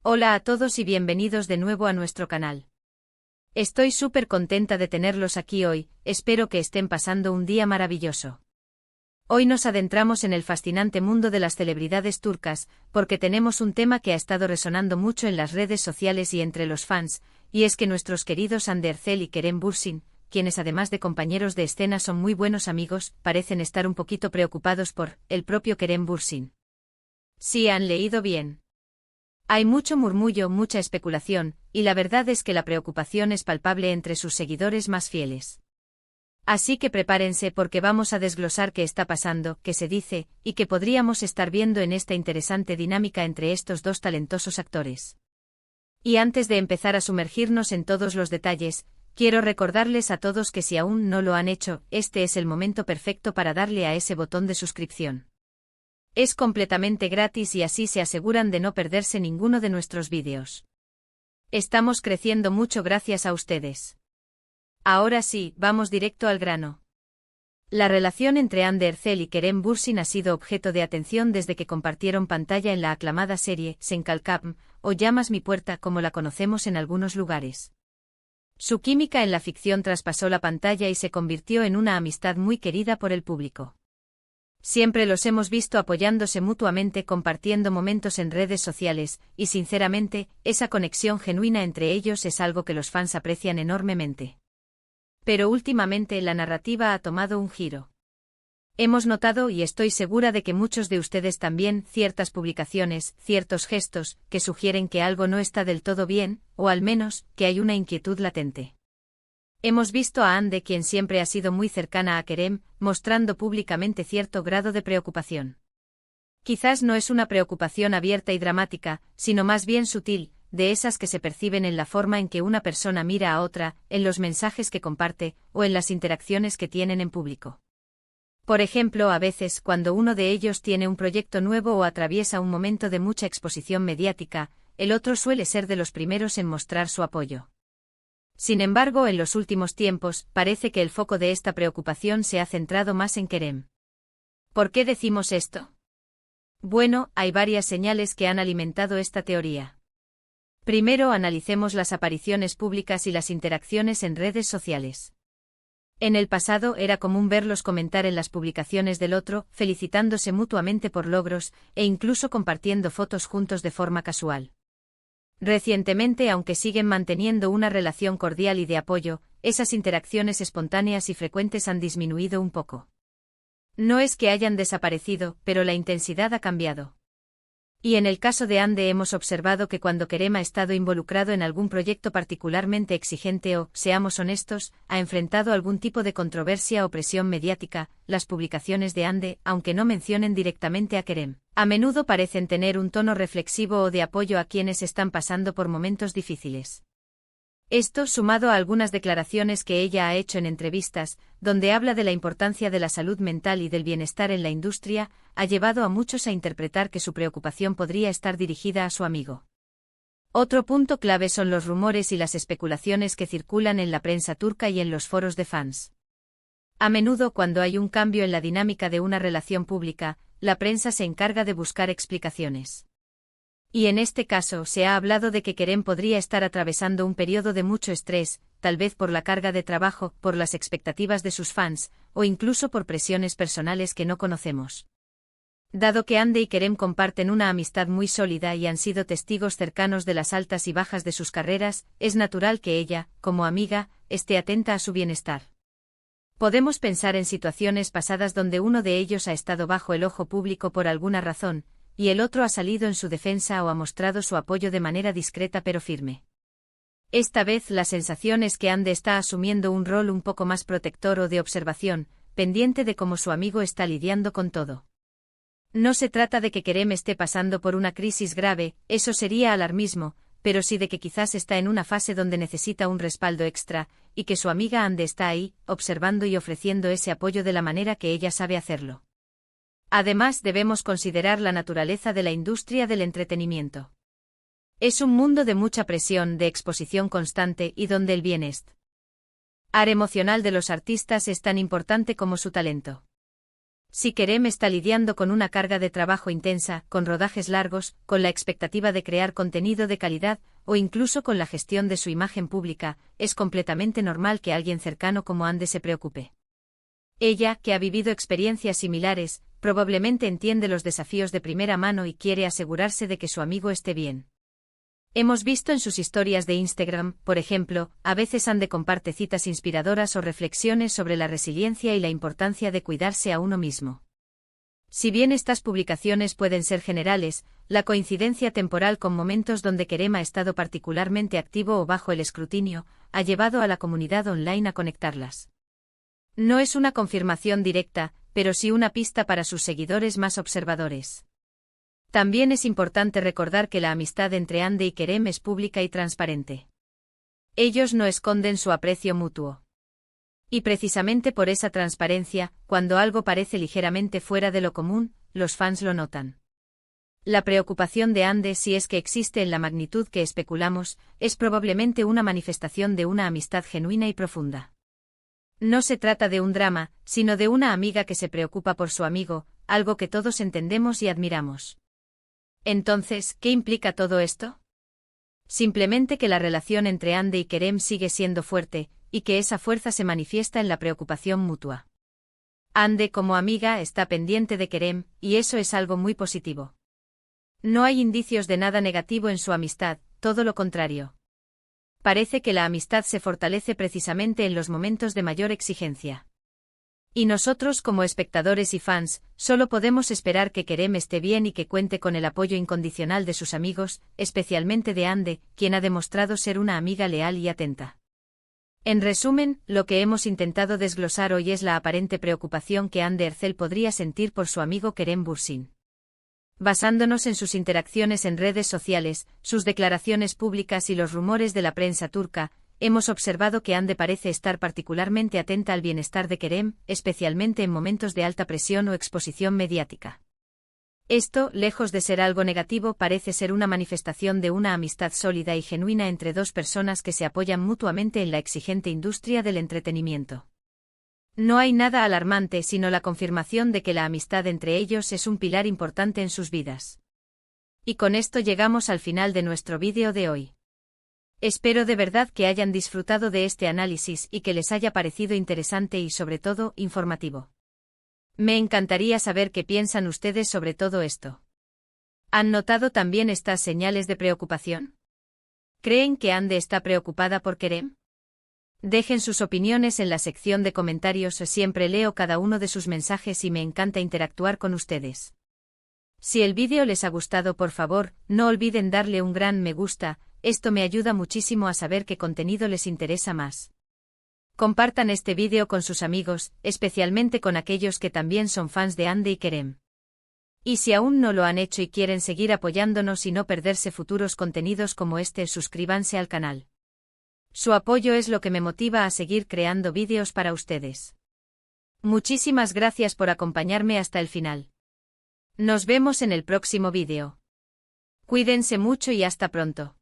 Hola a todos y bienvenidos de nuevo a nuestro canal. Estoy súper contenta de tenerlos aquí hoy, espero que estén pasando un día maravilloso. Hoy nos adentramos en el fascinante mundo de las celebridades turcas, porque tenemos un tema que ha estado resonando mucho en las redes sociales y entre los fans, y es que nuestros queridos Hande Erçel y Kerem Bürsin, quienes además de compañeros de escena son muy buenos amigos, parecen estar un poquito preocupados por el propio Kerem Bürsin. Sí, han leído bien. Hay mucho murmullo, mucha especulación, y la verdad es que la preocupación es palpable entre sus seguidores más fieles. Así que prepárense porque vamos a desglosar qué está pasando, qué se dice, y qué podríamos estar viendo en esta interesante dinámica entre estos dos talentosos actores. Y antes de empezar a sumergirnos en todos los detalles, quiero recordarles a todos que si aún no lo han hecho, este es el momento perfecto para darle a ese botón de suscripción. Es completamente gratis y así se aseguran de no perderse ninguno de nuestros vídeos. Estamos creciendo mucho gracias a ustedes. Ahora sí, vamos directo al grano. La relación entre Hande Erçel y Kerem Bürsin ha sido objeto de atención desde que compartieron pantalla en la aclamada serie Sen Kalkam, o Llamas mi puerta como la conocemos en algunos lugares. Su química en la ficción traspasó la pantalla y se convirtió en una amistad muy querida por el público. Siempre los hemos visto apoyándose mutuamente, compartiendo momentos en redes sociales, y sinceramente, esa conexión genuina entre ellos es algo que los fans aprecian enormemente. Pero últimamente la narrativa ha tomado un giro. Hemos notado, y estoy segura de que muchos de ustedes también, ciertas publicaciones, ciertos gestos, que sugieren que algo no está del todo bien, o al menos, que hay una inquietud latente. Hemos visto a Hande, quien siempre ha sido muy cercana a Kerem, mostrando públicamente cierto grado de preocupación. Quizás no es una preocupación abierta y dramática, sino más bien sutil, de esas que se perciben en la forma en que una persona mira a otra, en los mensajes que comparte, o en las interacciones que tienen en público. Por ejemplo, a veces, cuando uno de ellos tiene un proyecto nuevo o atraviesa un momento de mucha exposición mediática, el otro suele ser de los primeros en mostrar su apoyo. Sin embargo, en los últimos tiempos, parece que el foco de esta preocupación se ha centrado más en Kerem. ¿Por qué decimos esto? Bueno, hay varias señales que han alimentado esta teoría. Primero, analicemos las apariciones públicas y las interacciones en redes sociales. En el pasado era común verlos comentar en las publicaciones del otro, felicitándose mutuamente por logros, e incluso compartiendo fotos juntos de forma casual. Recientemente, aunque siguen manteniendo una relación cordial y de apoyo, esas interacciones espontáneas y frecuentes han disminuido un poco. No es que hayan desaparecido, pero la intensidad ha cambiado. Y en el caso de Hande hemos observado que cuando Kerem ha estado involucrado en algún proyecto particularmente exigente o, seamos honestos, ha enfrentado algún tipo de controversia o presión mediática, las publicaciones de Hande, aunque no mencionen directamente a Kerem, a menudo parecen tener un tono reflexivo o de apoyo a quienes están pasando por momentos difíciles. Esto, sumado a algunas declaraciones que ella ha hecho en entrevistas, donde habla de la importancia de la salud mental y del bienestar en la industria, ha llevado a muchos a interpretar que su preocupación podría estar dirigida a su amigo. Otro punto clave son los rumores y las especulaciones que circulan en la prensa turca y en los foros de fans. A menudo, cuando hay un cambio en la dinámica de una relación pública, la prensa se encarga de buscar explicaciones. Y en este caso se ha hablado de que Kerem podría estar atravesando un periodo de mucho estrés, tal vez por la carga de trabajo, por las expectativas de sus fans, o incluso por presiones personales que no conocemos. Dado que Hande y Kerem comparten una amistad muy sólida y han sido testigos cercanos de las altas y bajas de sus carreras, es natural que ella, como amiga, esté atenta a su bienestar. Podemos pensar en situaciones pasadas donde uno de ellos ha estado bajo el ojo público por alguna razón, y el otro ha salido en su defensa o ha mostrado su apoyo de manera discreta pero firme. Esta vez la sensación es que Hande está asumiendo un rol un poco más protector o de observación, pendiente de cómo su amigo está lidiando con todo. No se trata de que Kerem esté pasando por una crisis grave, eso sería alarmismo, pero sí de que quizás está en una fase donde necesita un respaldo extra, y que su amiga Hande está ahí, observando y ofreciendo ese apoyo de la manera que ella sabe hacerlo. Además, debemos considerar la naturaleza de la industria del entretenimiento. Es un mundo de mucha presión, de exposición constante y donde el bienestar emocional de los artistas es tan importante como su talento. Si Kerem está lidiando con una carga de trabajo intensa, con rodajes largos, con la expectativa de crear contenido de calidad, o incluso con la gestión de su imagen pública, es completamente normal que alguien cercano como Ande se preocupe. Ella, que ha vivido experiencias similares, probablemente entiende los desafíos de primera mano y quiere asegurarse de que su amigo esté bien. Hemos visto en sus historias de Instagram, por ejemplo, a veces Ande comparte citas inspiradoras o reflexiones sobre la resiliencia y la importancia de cuidarse a uno mismo. Si bien estas publicaciones pueden ser generales, la coincidencia temporal con momentos donde Kerem ha estado particularmente activo o bajo el escrutinio, ha llevado a la comunidad online a conectarlas. No es una confirmación directa, pero sí una pista para sus seguidores más observadores. También es importante recordar que la amistad entre Ande y Kerem es pública y transparente. Ellos no esconden su aprecio mutuo. Y precisamente por esa transparencia, cuando algo parece ligeramente fuera de lo común, los fans lo notan. La preocupación de Ande, si es que existe en la magnitud que especulamos, es probablemente una manifestación de una amistad genuina y profunda. No se trata de un drama, sino de una amiga que se preocupa por su amigo, algo que todos entendemos y admiramos. Entonces, ¿qué implica todo esto? Simplemente que la relación entre Ande y Kerem sigue siendo fuerte, y que esa fuerza se manifiesta en la preocupación mutua. Ande, como amiga, está pendiente de Kerem, y eso es algo muy positivo. No hay indicios de nada negativo en su amistad, todo lo contrario. Parece que la amistad se fortalece precisamente en los momentos de mayor exigencia. Y nosotros, como espectadores y fans, solo podemos esperar que Kerem esté bien y que cuente con el apoyo incondicional de sus amigos, especialmente de Ande, quien ha demostrado ser una amiga leal y atenta. En resumen, lo que hemos intentado desglosar hoy es la aparente preocupación que Ande Erçel podría sentir por su amigo Kerem Bürsin. Basándonos en sus interacciones en redes sociales, sus declaraciones públicas y los rumores de la prensa turca, hemos observado que Ande parece estar particularmente atenta al bienestar de Kerem, especialmente en momentos de alta presión o exposición mediática. Esto, lejos de ser algo negativo, parece ser una manifestación de una amistad sólida y genuina entre dos personas que se apoyan mutuamente en la exigente industria del entretenimiento. No hay nada alarmante sino la confirmación de que la amistad entre ellos es un pilar importante en sus vidas. Y con esto llegamos al final de nuestro vídeo de hoy. Espero de verdad que hayan disfrutado de este análisis y que les haya parecido interesante y sobre todo, informativo. Me encantaría saber qué piensan ustedes sobre todo esto. ¿Han notado también estas señales de preocupación? ¿Creen que Ande está preocupada por Kerem? Dejen sus opiniones en la sección de comentarios, siempre leo cada uno de sus mensajes y me encanta interactuar con ustedes. Si el vídeo les ha gustado, por favor, no olviden darle un gran me gusta, esto me ayuda muchísimo a saber qué contenido les interesa más. Compartan este vídeo con sus amigos, especialmente con aquellos que también son fans de Ande y Kerem. Y si aún no lo han hecho y quieren seguir apoyándonos y no perderse futuros contenidos como este, suscríbanse al canal. Su apoyo es lo que me motiva a seguir creando vídeos para ustedes. Muchísimas gracias por acompañarme hasta el final. Nos vemos en el próximo vídeo. Cuídense mucho y hasta pronto.